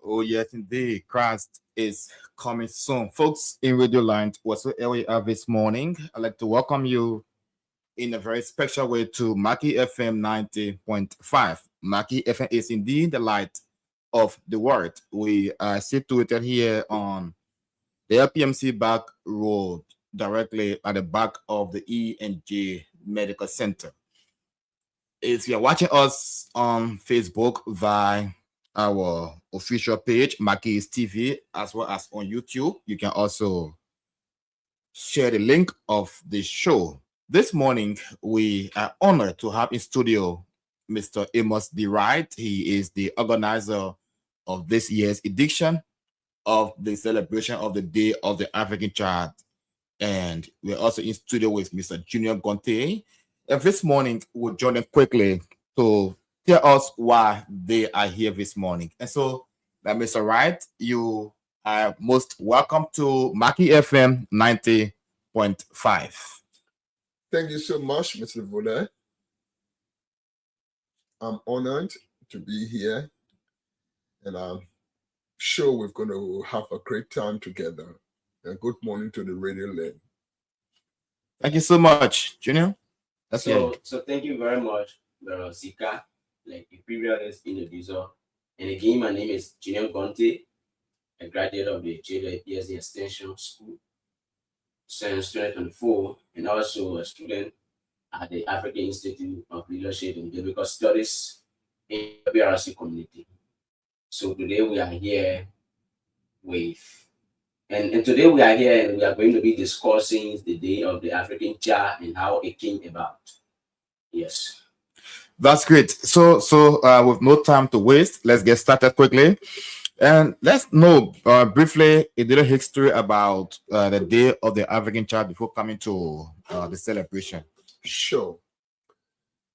Oh, yes, indeed. Christ is coming soon. Folks in Radio Land, whatsoever you are this morning, I'd like to welcome you in a very special way to Maki FM 90.5. Maki FM is indeed the light of the world. We are situated here on the LPMC back road, directly at the back of the E&J Medical Center. If you're watching us on Facebook via our official page, Maki's TV, as well as on YouTube, you can also share the link of the show. This morning, we are honored to have in studio Mr. Amos Wright. He is the organizer of this year's edition of the celebration of the Day of the African Child. And we're also in studio with Mr. Junior Gonte. And this morning, we'll join them quickly to tell us why they are here this morning. And so, Mr. Wright, you are most welcome to Maki FM 90.5. Thank you so much, Mr. Voda. I'm honored to be here, and I'm sure we're going to have a great time together. And good morning to the radio land. Thank you so much, Junior. So thank you very much, Sika, like the previous introducer. And again, my name is Junior Gonte, a graduate of the JLPSD Extension School since 2024, and also a student at the African Institute of Leadership and Biblical Studies in the BRC community. So today we are here and today we are here and we are going to be discussing the Day of the African Child and how it came about. Yes. That's great. So with no time to waste, let's get started quickly. And let's know briefly a little history about the Day of the African Child before coming to the celebration. Sure.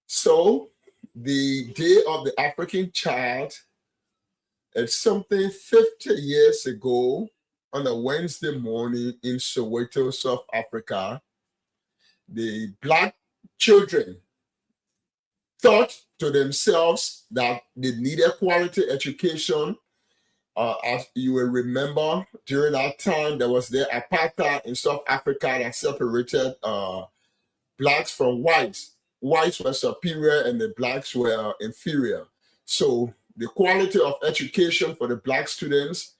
So the Day of the African Child is something 50 years ago on a Wednesday morning in Soweto, South Africa. The Black children thought to themselves that they needed quality education. As you will remember, during that time, there was the apartheid in South Africa that separated blacks from whites. Whites were superior and the blacks were inferior. So the quality of education for the black students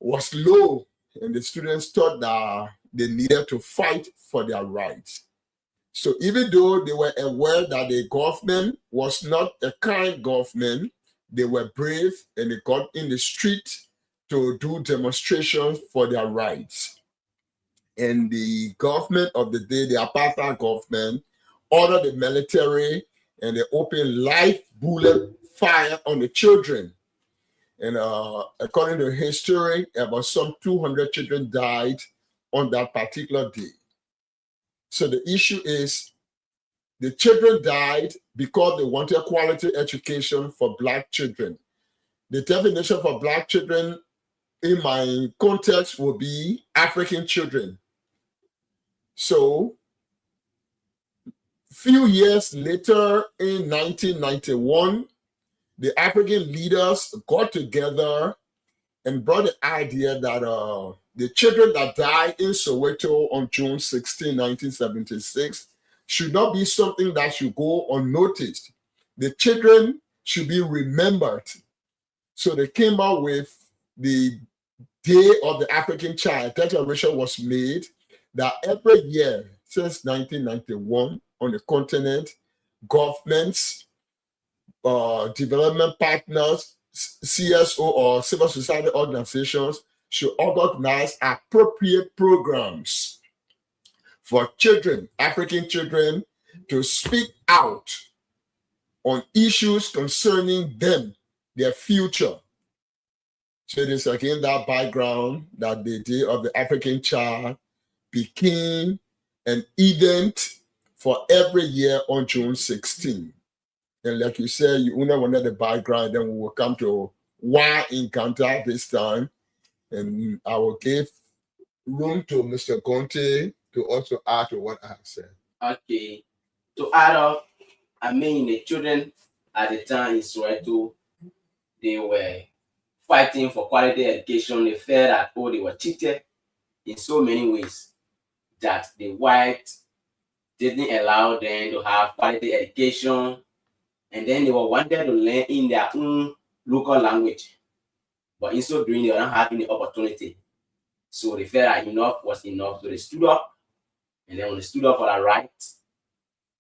was low, and the students thought that they needed to fight for their rights. So even though they were aware that the government was not a kind government, they were brave and they got in the street to do demonstrations for their rights. And the government of the day, the apartheid government, ordered the military and they opened live bullet fire on the children. And according to history, about some 200 children died on that particular day. So the issue is the children died because they wanted quality education for black children. The definition for black children in my context will be African children. So few years later in 1991, the African leaders got together and brought the idea that the children that died in Soweto on June 16, 1976, should not be something that should go unnoticed. The children should be remembered. So they came out with the Day of the African Child. Declaration was made that every year since 1991 on the continent, governments, development partners, CSO or civil society organizations should organize appropriate programs for children, African children, to speak out on issues concerning them, their future. So it is again that background that the Day of the African Child became an event for every year on June 16. And like you said, you only wanted the background, then we will come to why Encounter this time. And I will give room to Mr. Conte to also add to what I have said. Okay. To add up, the children at the time in Soweto, they were fighting for quality education. They felt that, they were cheated in so many ways that the white didn't allow them to have quality education. And then they were wanted to learn in their own local language. But in so doing, they were not having the opportunity. So they felt that enough was enough. So they stood up. And then when they stood up for the right,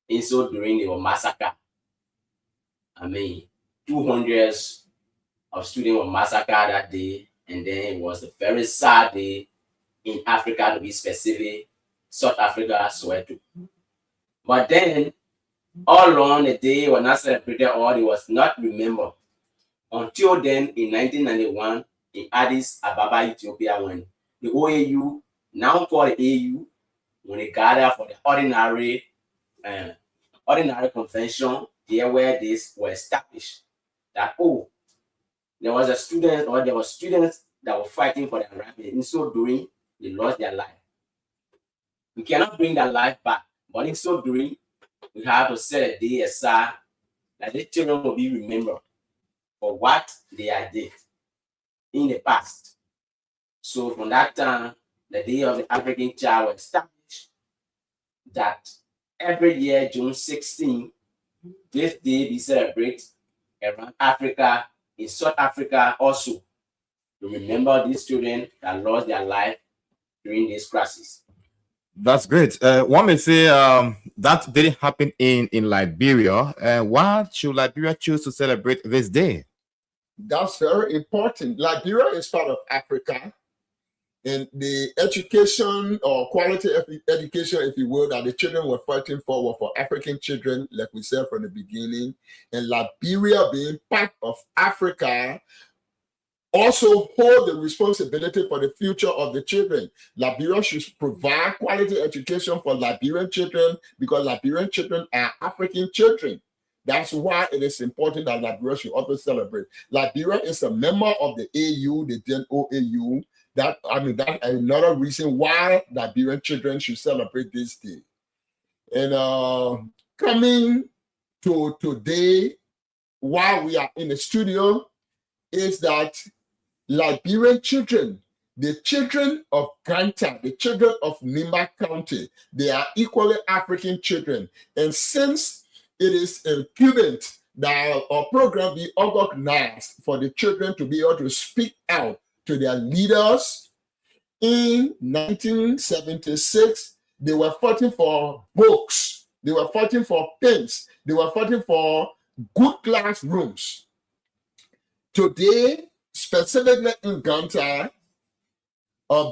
in so doing, they were massacred. 200 of students were massacred that day. And then it was a very sad day in Africa, to be specific, South Africa, Soweto. But then, all along the day was not celebrated or it was not remembered. Until then, in 1991, in Addis Ababa, Ethiopia, when the OAU, now called the AU, when they gathered for the ordinary convention, there where this was established, that there was a student or there were students that were fighting for their right, and in so doing, they lost their life. We cannot bring that life back, but in so doing, we have to set a day aside that the children will be remembered for what they did in the past. So from that time, the Day of the African Child was established that every year, June 16, this day be celebrated around Africa, in South Africa also, to remember these children that lost their life during this crisis. That's great. One may say that didn't happen in Liberia. Why should Liberia choose to celebrate this day? That's very important. Liberia is part of Africa, and the education or quality education, if you will, that the children were fighting for were for African children, like we said from the beginning. And Liberia, being part of Africa, also hold the responsibility for the future of the children. Liberia should provide quality education for Liberian children because Liberian children are African children. That's why it is important that Liberia should also celebrate. Liberia is a member of the AU, the then OAU. That's another reason why Liberian children should celebrate this day. And coming to today, while we are in the studio, is that Liberian children, the children of Ganta, the children of Nimba County, they are equally African children. And since it is incumbent that our program be organized for the children to be able to speak out to their leaders, in 1976, they were fighting for books, they were fighting for pens, they were fighting for good classrooms. Today, specifically in Ganta,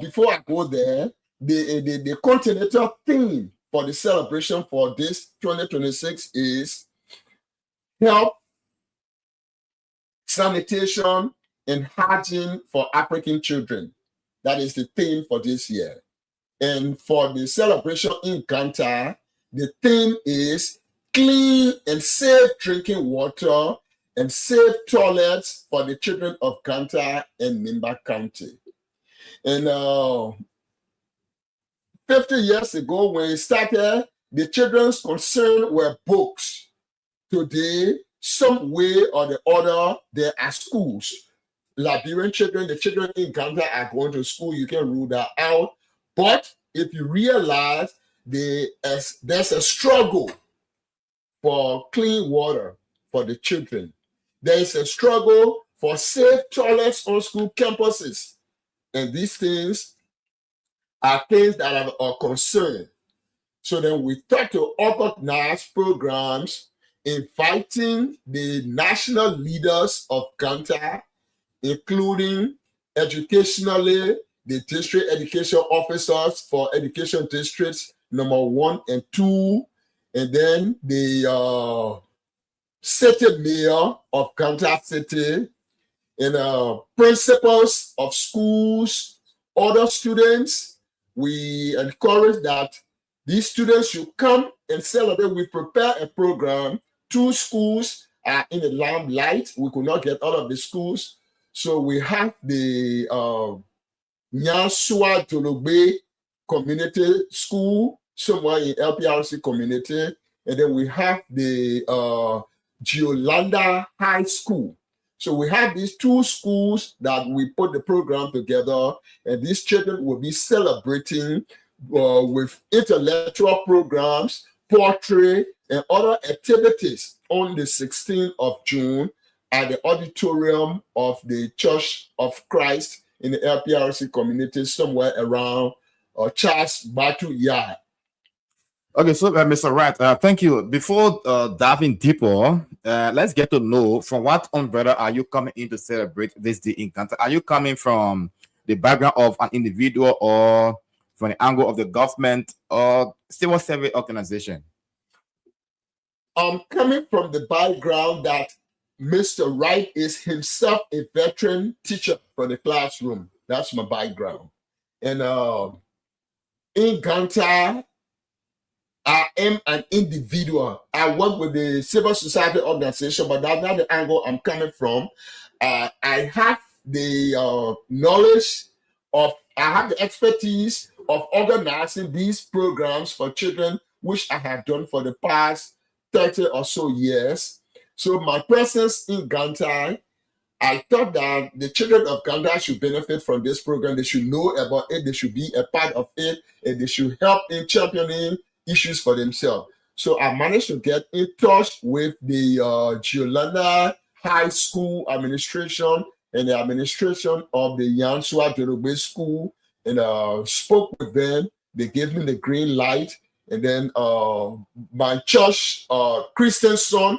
before I go there, the continental theme for the celebration for this 2026 is health, sanitation, and hygiene for African children. That is the theme for this year. And for the celebration in Ganta, the theme is clean and safe drinking water and safe toilets for the children of Ganta and Nimba County. And 50 years ago, when it started, the children's concern were books. Today, some way or the other, there are schools. Liberian children, the children in Ganta are going to school. You can rule that out. But if you realize there's a struggle for clean water for the children, there is a struggle for safe toilets on school campuses. And these things are things that are of concern. So then we try to organize programs inviting the national leaders of Ganta, including educationally the district education officers for education districts number 1 and 2, and then the city mayor of Ganta City, and principals of schools, other students. We encourage that these students should come and celebrate. We prepare a program. 2 schools are in the limelight. We could not get all of the schools. So we have the Nyansua Jologbe Community School, somewhere in LPRC community. And then we have the Giolanda High School. So we have these 2 schools that we put the program together, and these children will be celebrating with intellectual programs, portrait, and other activities on the 16th of June at the auditorium of the Church of Christ in the LPRC community, somewhere around Charles Batu Yard. Okay, so Mr. Wright, thank you. Before diving deeper, let's get to know from what umbrella are you coming in to celebrate this day in Ghana? Are you coming from the background of an individual or from the angle of the government or civil service organization? I'm coming from the background that Mr. Wright is himself a veteran teacher for the classroom. That's my background. And in Ghana, I am an individual. I work with the civil society organization, but that's not the angle I'm coming from. I have the knowledge I have the expertise of organizing these programs for children, which I have done for the past 30 or so years. So my presence in Ghana, I thought that the children of Ghana should benefit from this program. They should know about it. They should be a part of it, and they should help in championing issues for themselves. So I managed to get in touch with the Giolanda High School administration and the administration of the Yansua Jorogbe School, and spoke with them. They gave me the green light. And then my church, Christian son,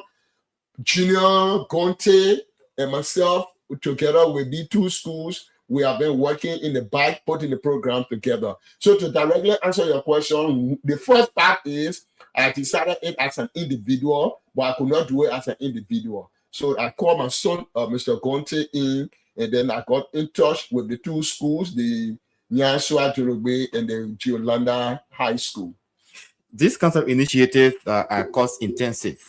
Junior Gonte, and myself, together with the 2 schools, we have been working in the back, putting the program together. So to directly answer your question, the first part is I decided it as an individual, but I could not do it as an individual. So I called my son, Mr. Gonte, in, and then I got in touch with the 2 schools, the Nyansua Jorogbe and the Giolanda High School. This kind of initiatives are cost intensive.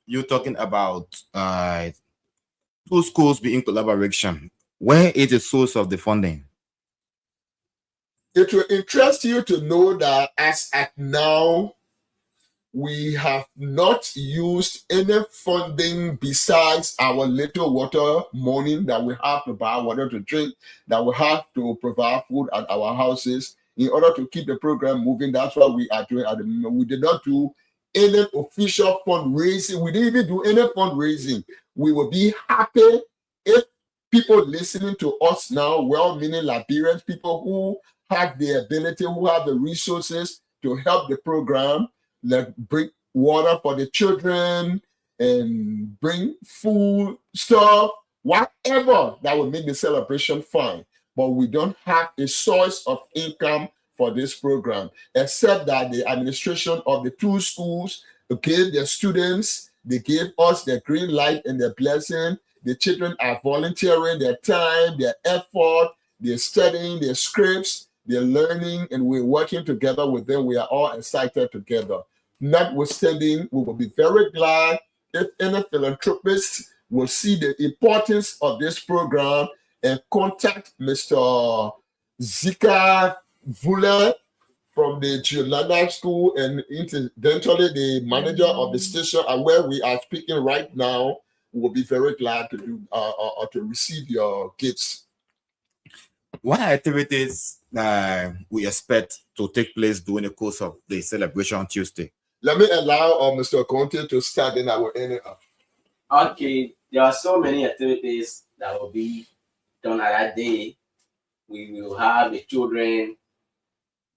You're talking about 2 schools being collaboration. Where is the source of the funding? It will interest you to know that as at now, we have not used any funding besides our little water money that we have to buy water to drink, that we have to provide food at our houses in order to keep the program moving. That's what we are doing at the moment. We did not do any official fundraising. We didn't even do any fundraising. We will be happy if people listening to us now, well-meaning Liberians, people who have the ability, who have the resources to help the program, like bring water for the children and bring food, stuff, whatever that will make the celebration fun. But we don't have a source of income for this program, except that the administration of the 2 schools gave their students, they gave us their green light and their blessing. The children are volunteering their time, their effort, they're studying their scripts, they're learning, and we're working together with them. We are all excited together. Notwithstanding, we will be very glad if any philanthropist will see the importance of this program and contact Mr. Zika Vule from the Giolanda School, and incidentally the manager of the station, and where we are speaking right now, will be very glad to do to receive your gifts. What activities we expect to take place during the course of the celebration on Tuesday? Let me allow Mr. Conte to start, and I will end it up. Okay, there are so many activities that will be done at that day. We will have the children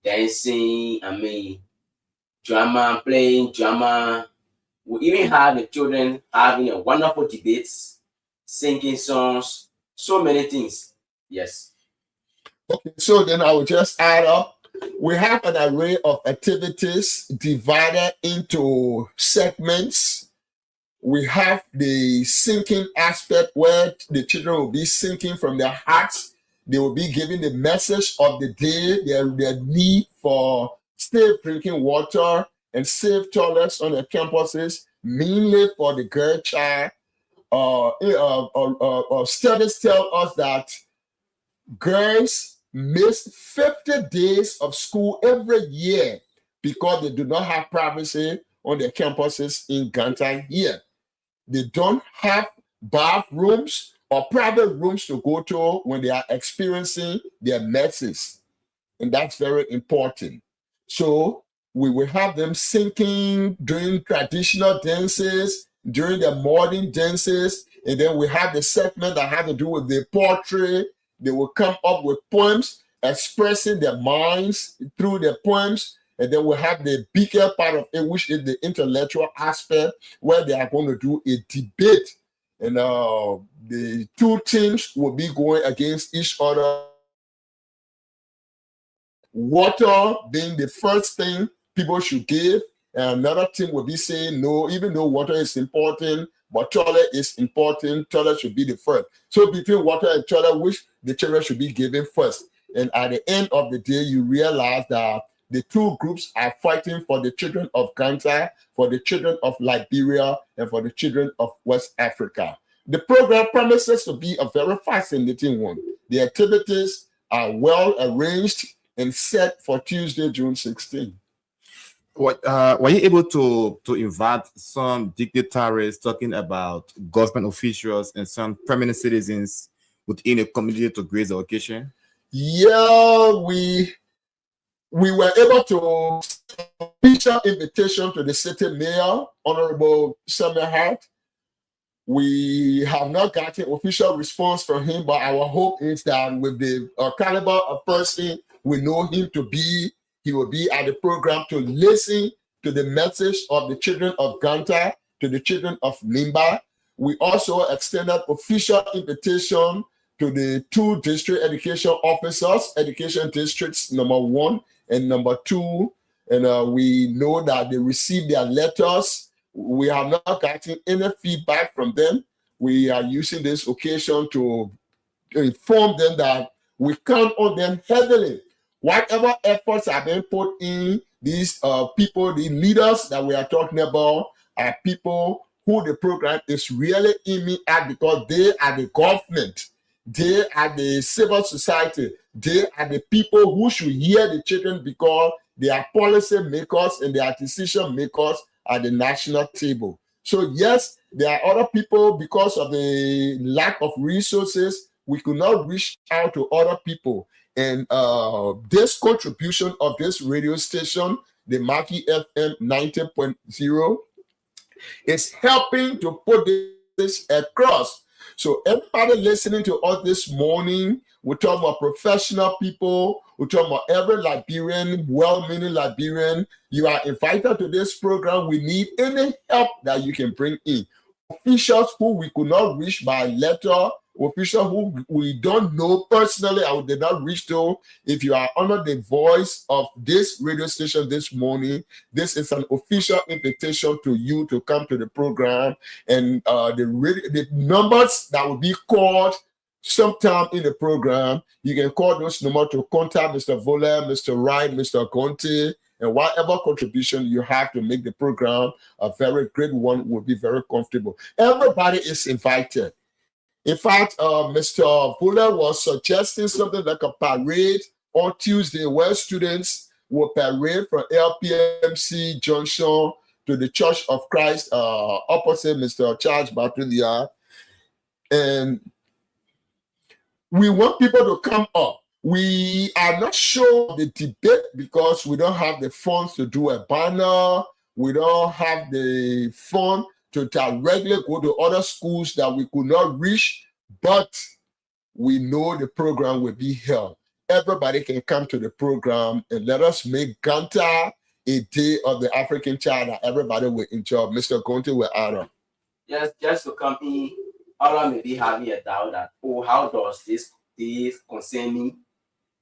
dancing, drama, playing drama. We even have the children having a wonderful debates, singing songs, so many things. Yes. Okay, so then I will just add up. We have an array of activities divided into segments. We have the singing aspect where the children will be singing from their hearts. They will be given the message of the day, their need for safe drinking water and safe toilets on their campuses, mainly for the girl child. Studies tell us that girls miss 50 days of school every year because they do not have privacy on their campuses in Ganta here. They don't have bathrooms or private rooms to go to when they are experiencing their menses. And that's very important. So we will have them singing, doing traditional dances, during the modern dances. And then we have the segment that have to do with the poetry. They will come up with poems expressing their minds through their poems. And then we have the bigger part of it, which is the intellectual aspect, where they are going to do a debate. And the two teams will be going against each other. Water being the first thing people should give. And another team will be saying, no, even though water is important, but toilet is important, toilet should be the first. So between water and toilet, which the children should be given first. And at the end of the day, you realize that the two groups are fighting for the children of Ghana, for the children of Liberia, and for the children of West Africa. The program promises to be a very fascinating one. The activities are well arranged and set for Tuesday, June 16. Were you able to invite some dignitaries talking about government officials and some permanent citizens within a community to grace the occasion? Yeah, we were able to send an official invitation to the city mayor, Honorable Samuel Hart. We have not gotten official response from him, but our hope is that with the caliber of person we know him to be, he will be at the program to listen to the message of the children of Ganta, to the children of Nimba. We also extended official invitation to the two district education officers, education districts number 1 and number 2. And we know that they received their letters. We have not gotten any feedback from them. We are using this occasion to inform them that we count on them heavily. Whatever efforts are being put in, these people, the leaders that we are talking about, are people who the program is really aiming at because they are the government. They are the civil society. They are the people who should hear the children because they are policy makers and they are decision makers at the national table. So yes, there are other people because of the lack of resources, we could not reach out to other people. And this contribution of this radio station, the Maki FM 90.0, is helping to put this across. So everybody listening to us this morning, we're talking about professional people, we're talking about every Liberian, well-meaning Liberian. You are invited to this program. We need any help that you can bring in. Officials who we could not reach by letter, officials who we don't know personally, I did not reach to. If you are under the voice of this radio station this morning, this is an official invitation to you to come to the program. And the numbers that will be called sometime in the program, you can call those numbers to contact Mr. Voller, Mr. Wright, Mr. Conte, and whatever contribution you have to make the program a very great one will be very comfortable. Everybody is invited. In fact, Mr. Fuller was suggesting something like a parade on Tuesday where students will parade from LPMC Junction to the Church of Christ opposite Mr. Charles Bartolier. And we want people to come up. We are not sure of the debate because we don't have the funds to do a banner. We don't have the fund to directly go to other schools that we could not reach, but we know the program will be held. Everybody can come to the program and let us make Ganta a day of the African child that everybody will enjoy. Mr. Conte will add on. Just to come in, all may be having a doubt that, how does this concern me?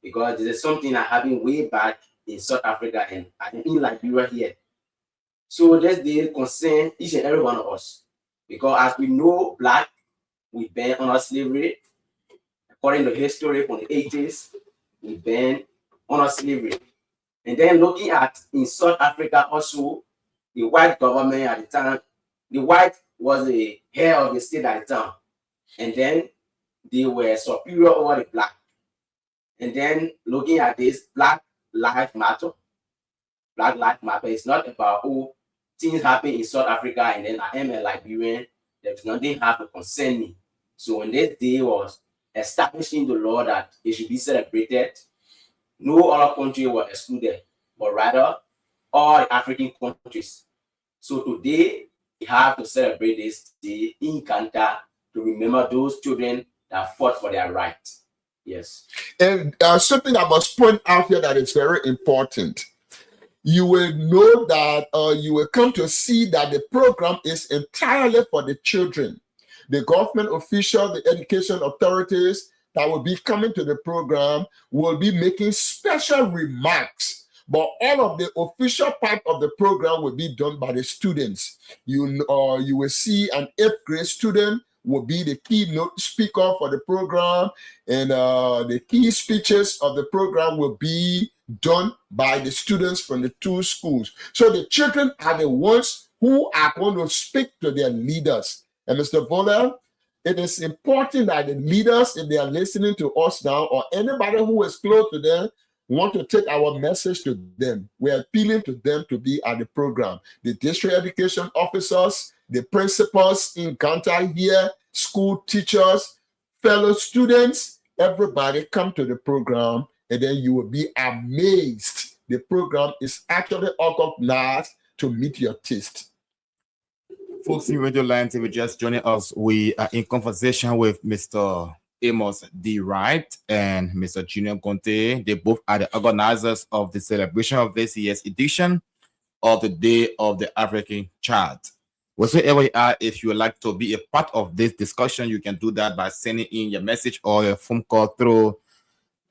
Because this is something that happened way back in South Africa and in Liberia here. So this day concern each and every one of us. Because as we know, black, we been under slavery. According to history from the 80s, we been under slavery. And then looking at in South Africa also, the white government at the time, the white was the head of the state at the time. And then they were superior over the black. And then looking at this, Black Lives Matter. Black Lives Matter is not about, oh, things happen in South Africa and then I am a Liberian. There's nothing have to concern me. So when this day was establishing the law that it should be celebrated, no other country was excluded, but rather all the African countries. So today we have to celebrate this day in Kanta to remember those children that fought for their right. Yes. And something I must point out here that is very important. You will know that you will come to see that the program is entirely for the children. The government officials, the education authorities that will be coming to the program will be making special remarks, but all of the official part of the program will be done by the students. You will see an 8th grade student will be the keynote speaker for the program, and the key speeches of the program will be done by the students from the 2 schools. So the children are the ones who are going to speak to their leaders. And Mr. Voller, it is important that the leaders, if they are listening to us now, or anybody who is close to them, want to take our message to them. We are appealing to them to be at the program. The district education officers, the principals in Kanta here, school teachers, fellow students, everybody come to the program, and then you will be amazed. The program is actually organized to meet your taste. Folks in Radio Line TV just joining us. We are in conversation with Mr. Amos D. Wright and Mr. Junior Conte. They both are the organizers of the celebration of this year's edition of the Day of the African Child. Whatsoever you are, if you would like to be a part of this discussion, you can do that by sending in your message or your phone call through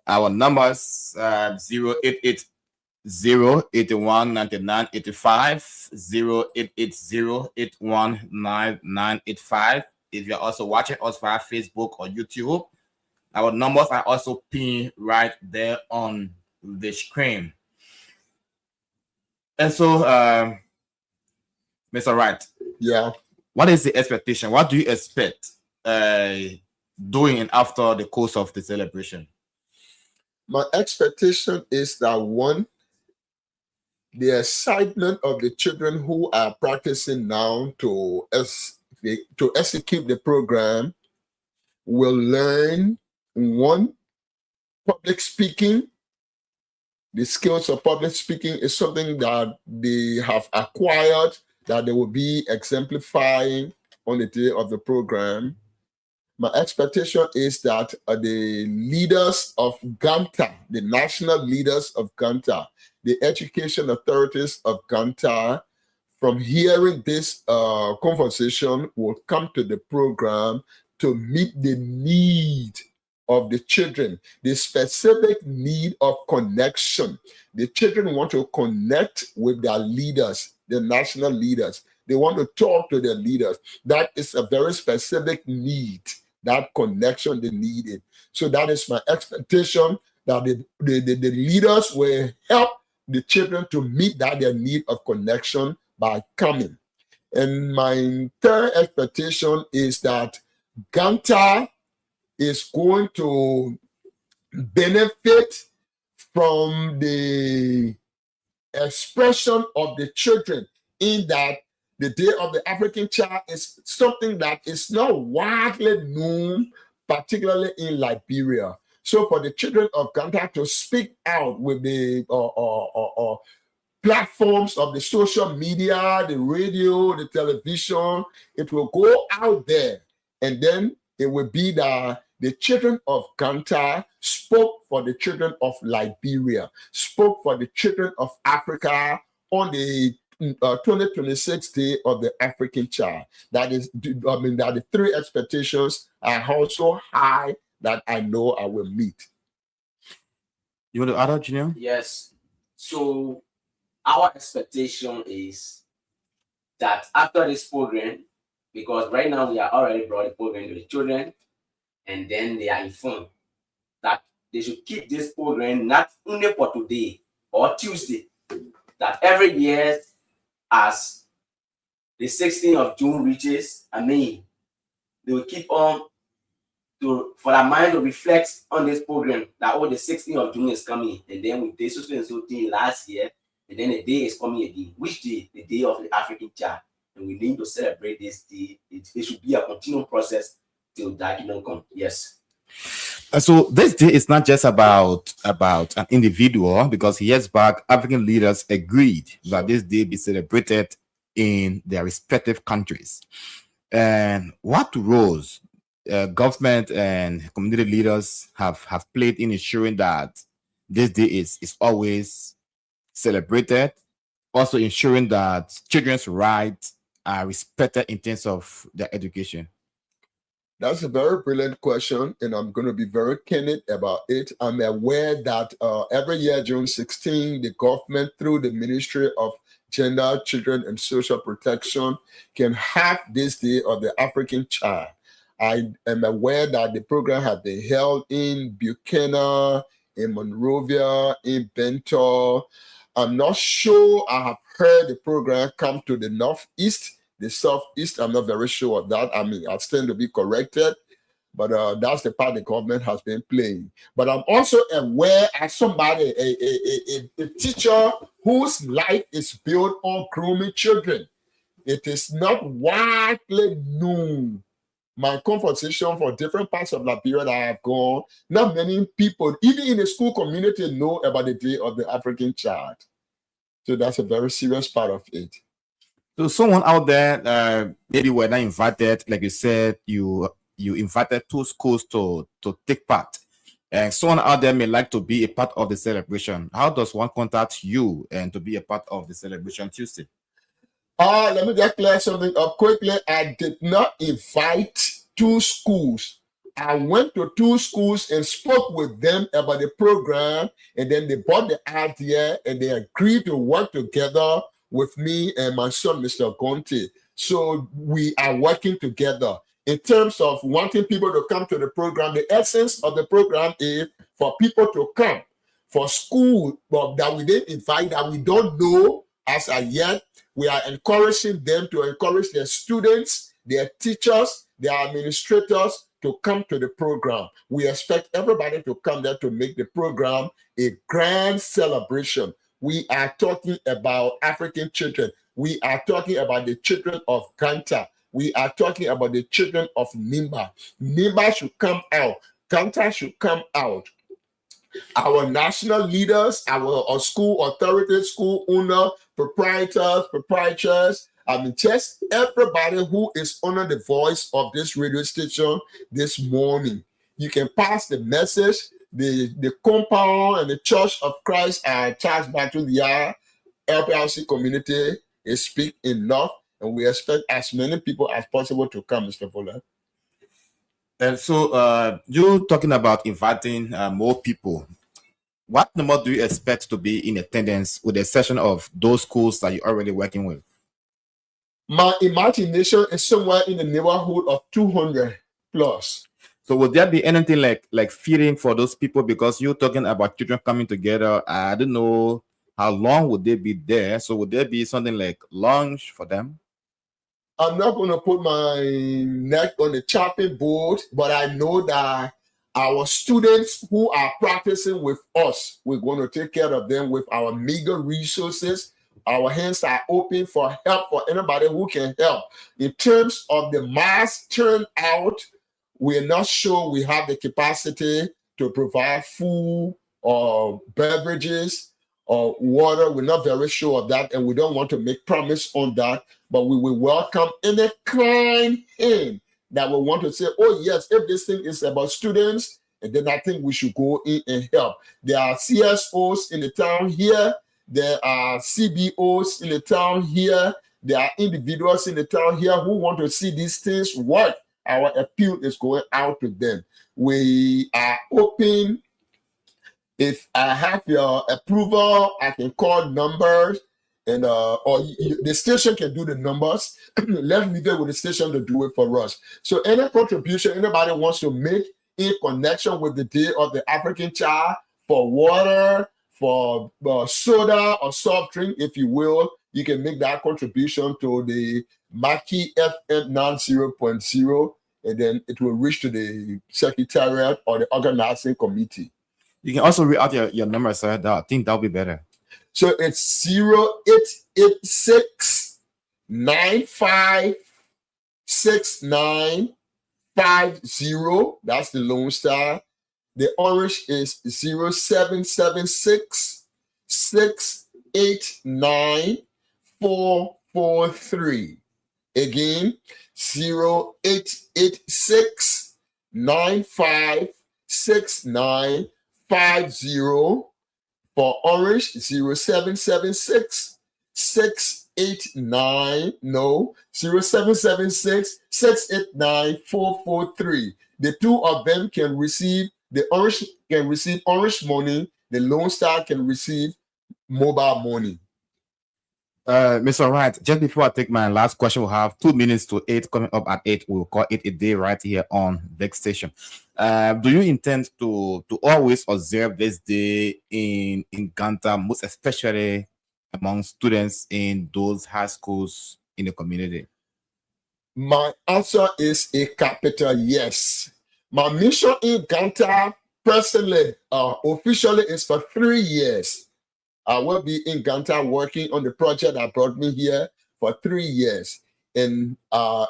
our numbers 088 081 99 85 0880 81 9985. If you're also watching us via Facebook or YouTube, our numbers are also pinned right there on the screen. And so, Mr. Wright, yeah, what is the expectation? What do you expect during and after the course of the celebration? My expectation is that, one, the excitement of the children who are practicing now to execute the program will learn, one, public speaking. The skills of public speaking is something that they have acquired, that they will be exemplifying on the day of the program. My expectation is that the leaders of Ganta, the national leaders of Ganta, the education authorities of Ganta, from hearing this conversation, will come to the program to meet the need of the children, the specific need of connection. The children want to connect with their leaders, the national leaders. They want to talk to their leaders. That is a very specific need, that connection they needed. So that is my expectation, that the leaders will help the children to meet that their need of connection by coming. And my third expectation is that Ganta is going to benefit from the expression of the children, in that the Day of the African Child is something that is not widely known, particularly in Liberia. So for the children of Ganta to speak out with the platforms of the social media, the radio, the television, it will go out there, and then it will be that the children of Ganta spoke for the children of Liberia, spoke for the children of Africa on the 2026 Day of the African Child. That is, that the three expectations are also high that I know I will meet. You want to add, Junior? Yes. So our expectation is that after this program, because right now we are already brought the program to the children, and then they are informed that they should keep this program not only for today or Tuesday, that every year as the 16th of June reaches, they will keep on for the mind to reflect on this program that the 16th of June is coming, and then we did so and so thing last year, and then the day is coming again. Which day? The day of the African child, and we need to celebrate this day. It should be a continual process till that kingdom come. Yes. So this day is not just about an individual, because years back African leaders agreed that this day be celebrated in their respective countries. And what roles government and community leaders have played in ensuring that this day is always celebrated, also ensuring that children's rights are respected in terms of their education? That's a very brilliant question, and I'm going to be very candid about it. I'm aware that every year, June 16, the government, through the Ministry of Gender, Children, and Social Protection, can have this day of the African child. I am aware that the program has been held in Buchanan, in Monrovia, in Bento. I'm not sure I have heard the program come to the Northeast. The Southeast, I'm not very sure of that. I mean, I stand to be corrected, but that's the part the government has been playing. But I'm also aware as somebody, a teacher whose life is built on grooming children. It is not widely known. My conversation for different parts of Liberia that I have gone, not many people, even in the school community, know about the Day of the African Child. So that's a very serious part of it. So someone out there, maybe were not invited, like you said, you invited 2 schools to take part, and someone out there may like to be a part of the celebration. How does one contact you and to be a part of the celebration Tuesday? Let me just clear something up quickly. I did not invite 2 schools. I went to 2 schools and spoke with them about the program, and then they bought the idea and they agreed to work together with me and my son, Mr. Gonte. So we are working together. In terms of wanting people to come to the program, the essence of the program is for people to come. For school that we didn't invite, that we don't know as of yet, we are encouraging them to encourage their students, their teachers, their administrators to come to the program. We expect everybody to come there to make the program a grand celebration. We are talking about African children. We are talking about the children of Ganta. We are talking about the children of Nimba. Nimba should come out. Ganta should come out. Our national leaders, our school authorities, school owner, proprietors, just everybody who is under the voice of this radio station this morning. You can pass the message. The compound and the Church of Christ are charged by to the LPLC community is speak enough, and we expect as many people as possible to come, Mr. Fuller. And so you're talking about inviting more people. What number do you expect to be in attendance, with the exception of those schools that you're already working with? My imagination is somewhere in the neighborhood of 200 plus. So would there be anything like feeding for those people? Because you're talking about children coming together. I don't know how long would they be there. So would there be something like lunch for them? I'm not going to put my neck on the chopping board, but I know that our students who are practicing with us, we're going to take care of them with our meager resources. Our hands are open for help for anybody who can help. In terms of the mass turnout, we're not sure we have the capacity to provide food or beverages or water. We're not very sure of that, and we don't want to make promise on that, but we will welcome any kind hand that will want to say, oh yes, if this thing is about students, and then I think we should go in and help. There are CSOs in the town here. There are CBOs in the town here. There are individuals in the town here who want to see these things work. Our appeal is going out to them. We are open. If I have your approval, I can call numbers And the station can do the numbers. Let's leave it with the station to do it for us. So any contribution anybody wants to make in connection with the Day of the African Child, for water, for soda or soft drink, if you will, you can make that contribution to the Maki FM 90.0, and then it will reach to the secretariat or the organizing committee. You can also read out your number, sir. I think that'll be better. So it's 0886 956950. That's the Lone Star. The orange is 0776 689 443. Again, 0886 956950. For orange, 0776 689 0776 689 443. The two of them can receive, the orange can receive orange money, the Lone Star can receive mobile money. Mr. Wright, just before I take my last question, we'll have 2 minutes to 8 coming up at 8. We'll call it a day right here on Vic Station. Do you intend to always observe this day in Ganta, most especially among students in those high schools in the community? My answer is a capital yes. My mission in Ganta, personally, officially, is for 3 years. I will be in Ganta working on the project that brought me here for 3 years. And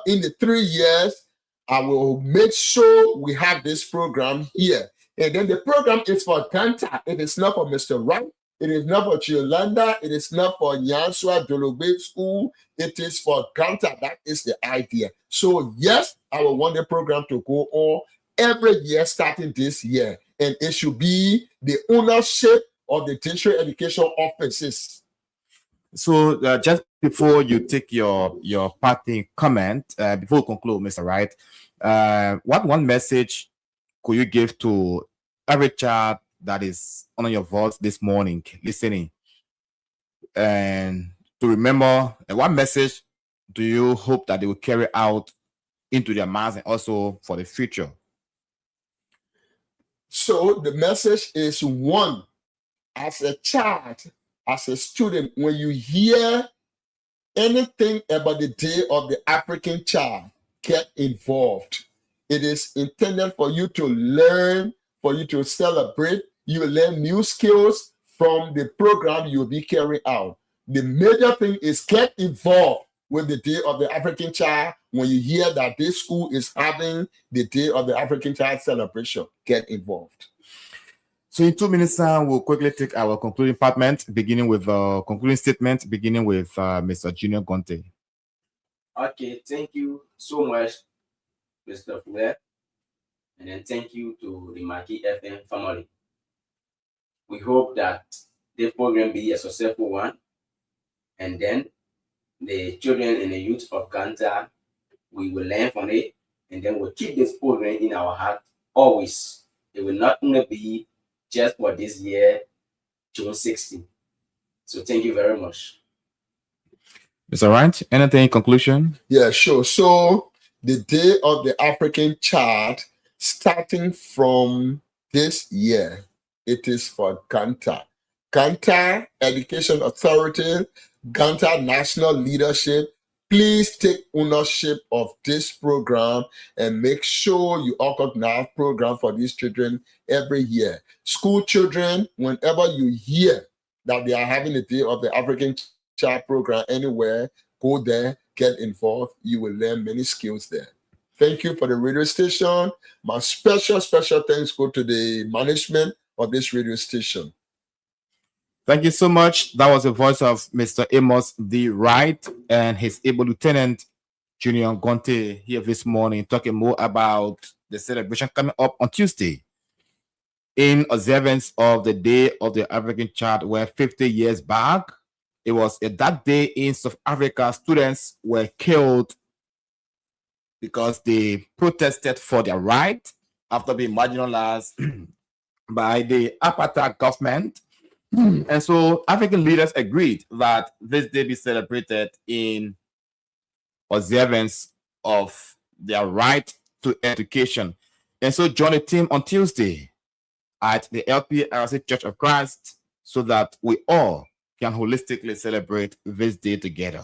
in the 3 years, I will make sure we have this program here. And then the program is for Ganta. It is not for Mr. Wright. It is not for Chiolanda. It is not for Nyanswa Dolobe School. It is for Ganta. That is the idea. So yes, I will want the program to go on every year starting this year. And it should be the ownership of the district education offices. So just before you take your parting comment, before we conclude, Mr. Wright, what one message could you give to every child that is on your voice this morning, listening, and to remember, and what message do you hope that they will carry out into their minds and also for the future? So the message is one, as a child, as a student, when you hear anything about the Day of the African Child, get involved. It is intended for you to learn, for you to celebrate. You will learn new skills from the program you'll be carrying out. The major thing is get involved with the Day of the African Child. When you hear that this school is having the Day of the African Child celebration, get involved. So in 2 minutes time, we'll quickly take our concluding statement, beginning with concluding statement, beginning with Mr. Junior Gonte. Okay, thank you so much, Mr. Fuller. And then thank you to the Maki FM family. We hope that this program be a successful one. And then the children and the youth of Ganta, we will learn from it. And then we'll keep this program in our heart always. It will not only be just for this year, June 16. So thank you very much. Mr. Wright, anything in conclusion? Yeah, sure. So the Day of the African Child, starting from this year, it is for Ganta. Ganta Education Authority, Ganta National Leadership, please take ownership of this program and make sure you organize program for these children every year. School children, whenever you hear that they are having a Day of the African Child program anywhere, go there, get involved. You will learn many skills there. Thank you for the radio station. My special thanks go to the management of this radio station. Thank you so much. That was the voice of Mr. Amos D. Wright and his able lieutenant, Junior Gonte, here this morning, talking more about the celebration coming up on Tuesday in observance of the Day of the African Child, where 50 years back, it was a dark day in South Africa. Students were killed because they protested for their right after being marginalized by the apartheid government. And so African leaders agreed that this day be celebrated in observance of their right to education. And so join the team on Tuesday at the LPRC Church of Christ so that we all can holistically celebrate this day together.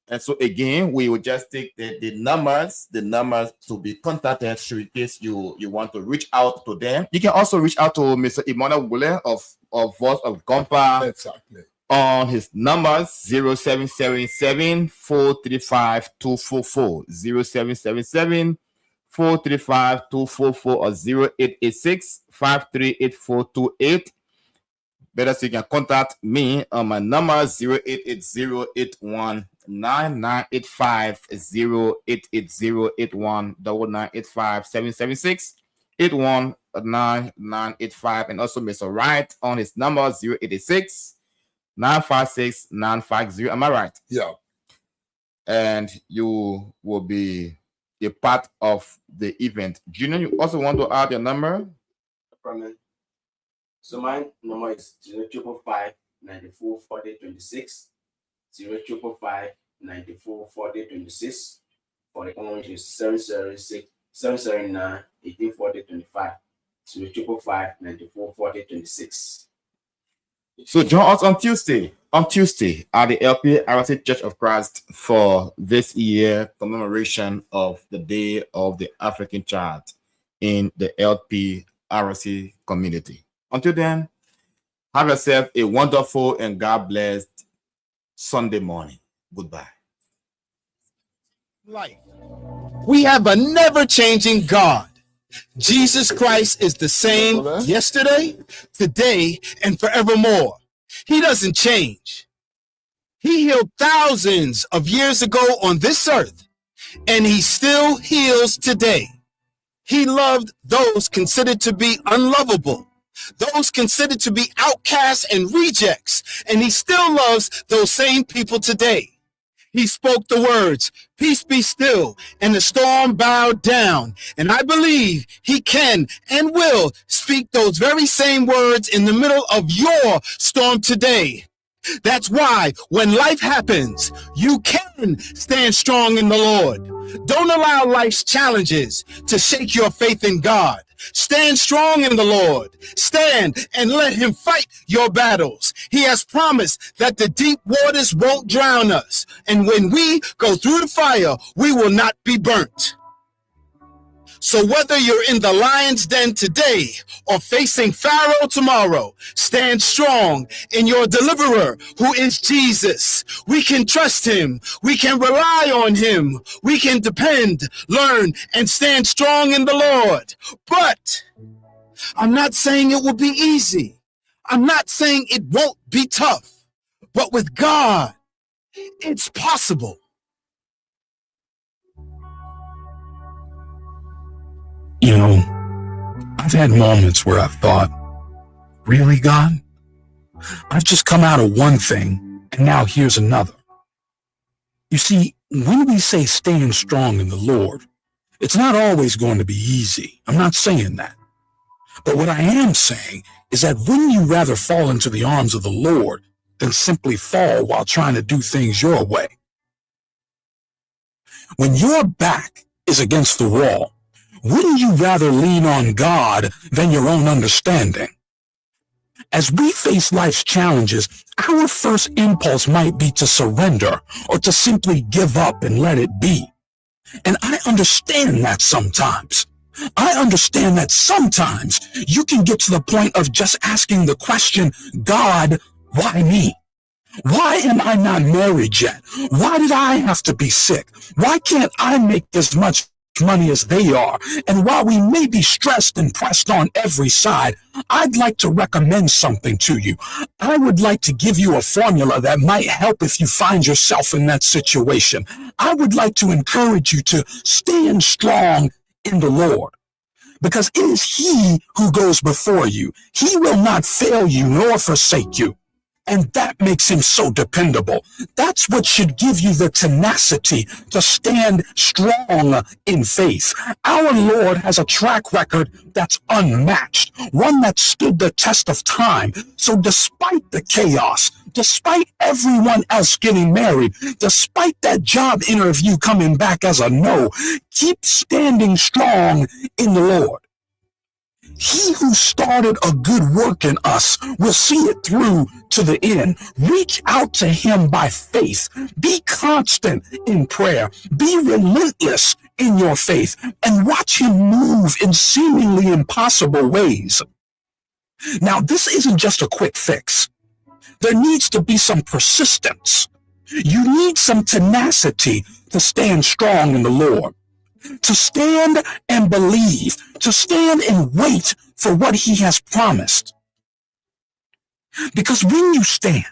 And so again, we will just take the numbers to be contacted should in case you want to reach out to them. You can also reach out to Mr. Emmanuel Wule of Voice of Gompa. Exactly. On his numbers 0777 435 244, 0777 435 244 or 0886 538428. Better so you can contact me on my number 088081 9985 088081 9985 776 819985, and also Mr. Wright on his number 0886 956 950. Am I right? Yeah. And you will be a part of the event. Junior, you also want to add your number? So my number is 0555 94 40 26, 0555 94 40 26. For the orange is 706 779 18 40 25, 0555 94 40 26. So join us on Tuesday at the LPRC Church of Christ for this year commemoration of the Day of the African Child in the LPRC community. Until then, have yourself a wonderful and God-blessed Sunday morning. Goodbye. Life. We have a never-changing God. Jesus Christ is the same yesterday, today, and forevermore. He doesn't change. He healed thousands of years ago on this earth, and he still heals today. He loved those considered to be unlovable, those considered to be outcasts and rejects, and he still loves those same people today. He spoke the words, "Peace be still," and the storm bowed down. And I believe he can and will speak those very same words in the middle of your storm today. That's why when life happens, you can stand strong in the Lord. Don't allow life's challenges to shake your faith in God. Stand strong in the Lord. Stand and let him fight your battles. He has promised that the deep waters won't drown us. And when we go through the fire, we will not be burnt. So whether you're in the lion's den today or facing Pharaoh tomorrow, stand strong in your deliverer, who is Jesus. We can trust him. We can rely on him. We can depend, learn, and stand strong in the Lord. But I'm not saying it will be easy. I'm not saying it won't be tough. But with God, it's possible. You know, I've had moments where I've thought, really, God? I've just come out of one thing, and now here's another. You see, when we say stand strong in the Lord, it's not always going to be easy. I'm not saying that. But what I am saying is that wouldn't you rather fall into the arms of the Lord than simply fall while trying to do things your way? When your back is against the wall, wouldn't you rather lean on God than your own understanding? As we face life's challenges, our first impulse might be to surrender or to simply give up and let it be. And I understand that sometimes. I understand that sometimes you can get to the point of just asking the question, God, why me? Why am I not married yet? Why did I have to be sick? Why can't I make as much money as they are? And while we may be stressed and pressed on every side, I'd like to recommend something to you. I would like to give you a formula that might help if you find yourself in that situation. I would like to encourage you to stand strong in the Lord, because it is he who goes before you. He will not fail you nor forsake you. And that makes him so dependable. That's what should give you the tenacity to stand strong in faith. Our Lord has a track record that's unmatched, one that stood the test of time. So despite the chaos, despite everyone else getting married, despite that job interview coming back as a no, keep standing strong in the Lord. He who started a good work in us will see it through to the end. Reach out to him by faith. Be constant in prayer. Be relentless in your faith and watch him move in seemingly impossible ways. Now, this isn't just a quick fix. There needs to be some persistence. You need some tenacity to stand strong in the Lord. To stand and believe, to stand and wait for what he has promised. Because when you stand,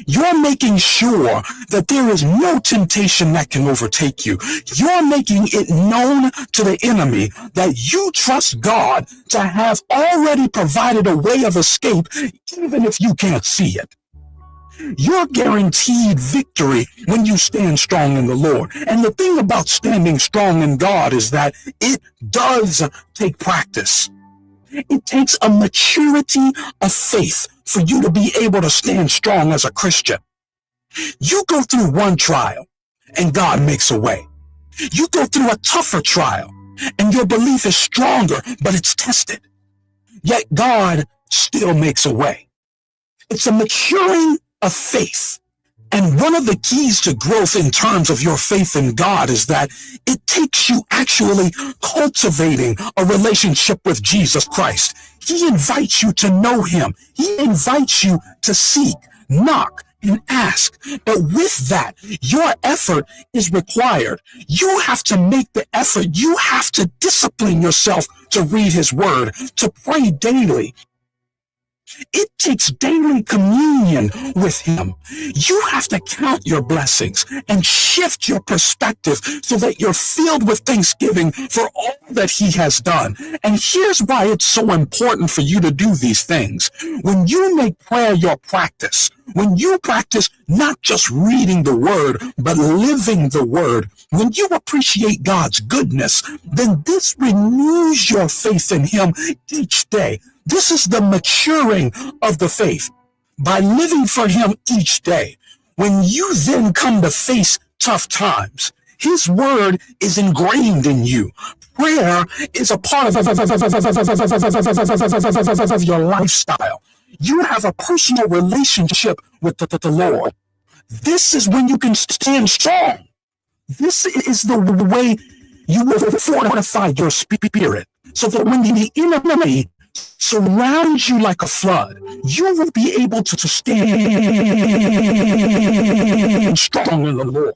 you're making sure that there is no temptation that can overtake you. You're making it known to the enemy that you trust God to have already provided a way of escape, even if you can't see it. You're guaranteed victory when you stand strong in the Lord. And the thing about standing strong in God is that it does take practice. It takes a maturity of faith for you to be able to stand strong as a Christian. You go through one trial and God makes a way. You go through a tougher trial and your belief is stronger, but it's tested. Yet God still makes a way. It's a maturing of faith. And one of the keys to growth in terms of your faith in God is that it takes you actually cultivating a relationship with Jesus Christ. He invites you to know him. He invites you to seek, knock, and ask. But with that, your effort is required. You have to make the effort. You have to discipline yourself to read his word, to pray daily. It takes daily communion with him. You have to count your blessings and shift your perspective so that you're filled with thanksgiving for all that he has done. And here's why it's so important for you to do these things. When you make prayer your practice, when you practice not just reading the word, but living the word, when you appreciate God's goodness, then this renews your faith in him each day. This is the maturing of the faith by living for him each day. When you then come to face tough times, his word is ingrained in you. Prayer is a part of your lifestyle. You have a personal relationship with the Lord. This is when you can stand strong. This is the way you will fortify your spirit so that when the enemy surrounds you like a flood, you will be able to stand strong in the Lord.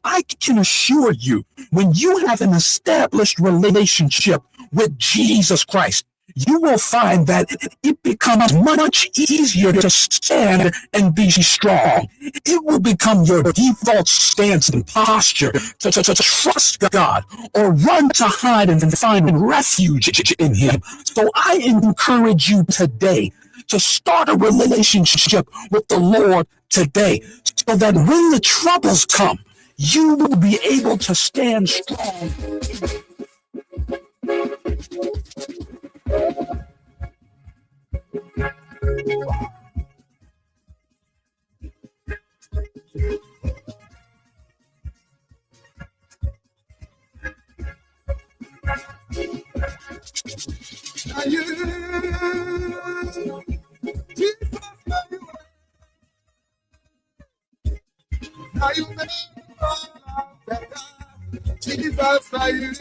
I can assure you, when you have an established relationship with Jesus Christ, you will find that it becomes much easier to stand and be strong. It will become your default stance and posture to trust God or run to hide and find refuge in him. So I encourage you today to start a relationship with the Lord today so that when the troubles come, you will be able to stand strong. Now you make better. Jesus, now you.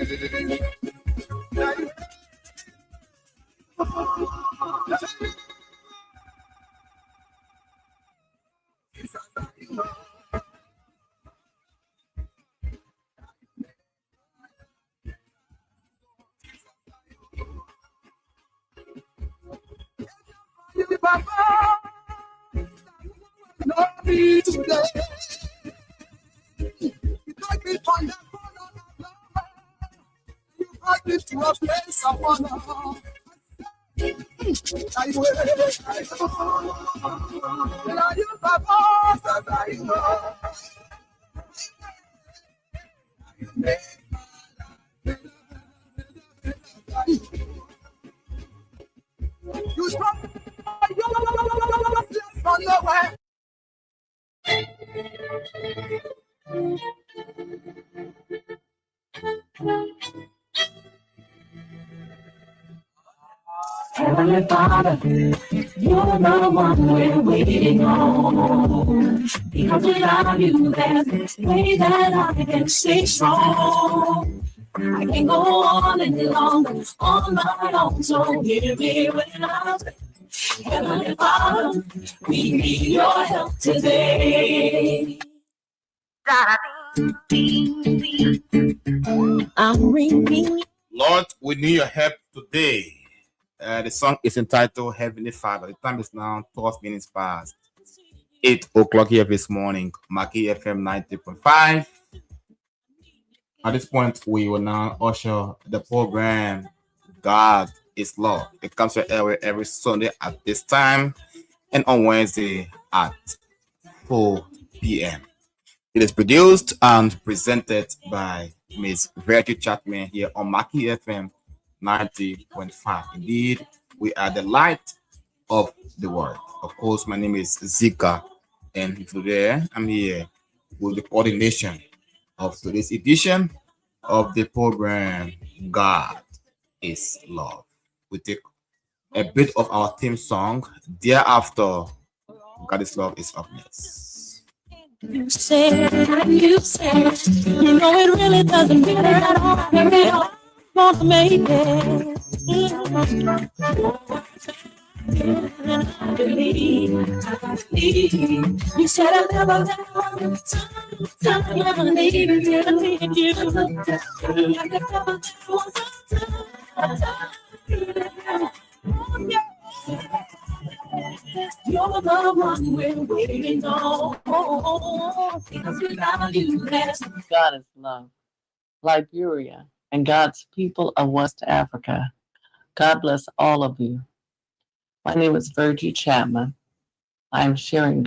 Now you. Not me today. You take me from that corner of love. You brought me to a place of honor. Heavenly Father, you're the one we're waiting on. Because without you, there's no way that I can stay strong. I can go on any longer on my own, so hear me when I say, Heavenly Father, we need your help today. I'm ringing. Lord, we need your help today. The song is entitled Heavenly Father. The time is now 12 minutes past 8 o'clock here this morning. Maki FM 90.5. At this point, we will now usher the program God is Love. It comes to every Sunday at this time and on Wednesday at 4 p.m. It is produced and presented by Miss Verity Chapman here on Maki FM 90.5. Indeed, we are the light of the world. Of course, my name is Zika, and today I'm here with the coordination of today's edition of the program God is Love. We take a bit of our theme song. Thereafter, God is Love is up next. You said, you know it really doesn't matter at all. I really want to make it. I believe. You said I'll never let you leave you. I could never You're the one we're waiting on. Because without you, there's God is love. Liberia and God's people of West Africa. God bless all of you. My name is Virgie Chapman. I'm sharing